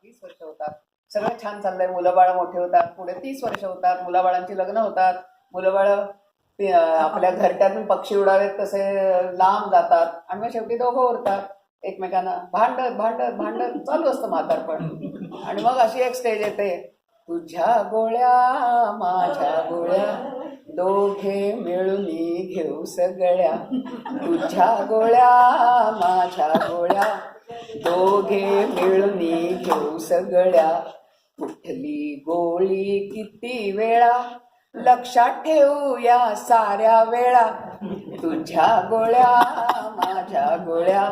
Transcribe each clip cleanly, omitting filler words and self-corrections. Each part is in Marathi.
20 वर्ष होतात, सगळं छान चाललंय, मुलं बाळ मोठे होतात, पुढे 30 वर्ष होतात, मुलाबाळांची लग्न होतात, मुलं बाळ आपल्या घरट्यातून पक्षी उडावेत तसे लांब जातात आणि मग शेवटी दोघं उरतात एकमेकांना भांडत भांडत भांडत चालू असतं म्हातारपण. आणि मग अशी एक स्टेज येते, तुझ्या गोळ्या माझ्या गोळ्या दोघे मिळून घेऊ सगळ्या, तुझ्या गोळ्या माझ्या गोळ्या दोघे मिळून घेऊ सगळ्या, कुठली गोळी किती वेळा लक्षात ठेवू या साऱ्या वेळा, तुझ्या गोळ्या माझ्या गोळ्या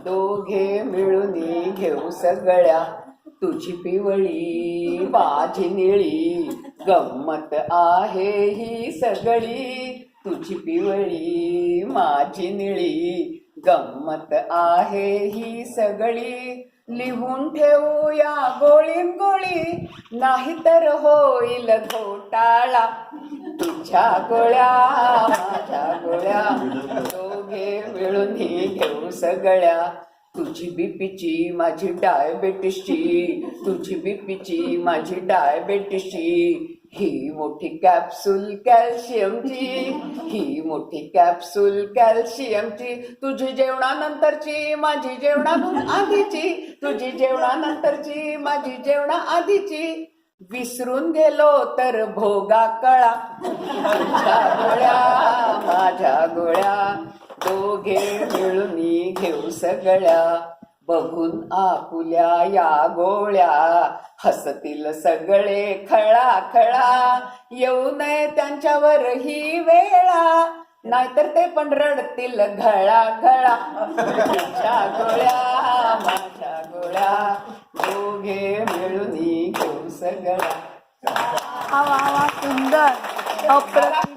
दोघे मिळून घेऊ सगळ्या, तुझी पिवळी माझी निळी गंमत आहे ही सगळी, तुझी पिवळी माझी निळी गंमत आहे ही सगळी, लिहून ठेवूया गोळीन गोळी नाहीतर होईल घोटाळा, तुझ्या गोळ्या माझ्या गोळ्या दोघे मिळून घेऊ सगळ्या, तुझी बीपीची माझी डायबेटिसची, तुझी बीपीची माझी डायबेटिसची, ही मोठी कॅप्सूल कॅल्शियमची, ही मोठी कॅप्सूल कॅल्शियमची, तुझी जेवणानंतरची माझी जेवणातून आधीची, तुझी जेवणानंतरची माझी जेवणा आधीची, विसरून गेलो तर भोगा कळा, तुझ्या गोळ्या माझ्या गोळ्या दोघे मिळून घेऊ सगळ्या, बघून आपुल्या या गोळ्या हसतील सगळे खळा खळा, येऊ नये त्यांच्यावर ही वेळा नाहीतर ते पण रडतील घळा घळा, तुझ्या गोळ्या माझ्या गोळ्या दोघे मिळून घेऊ सगळ्या. सुंदर अप्रतिम.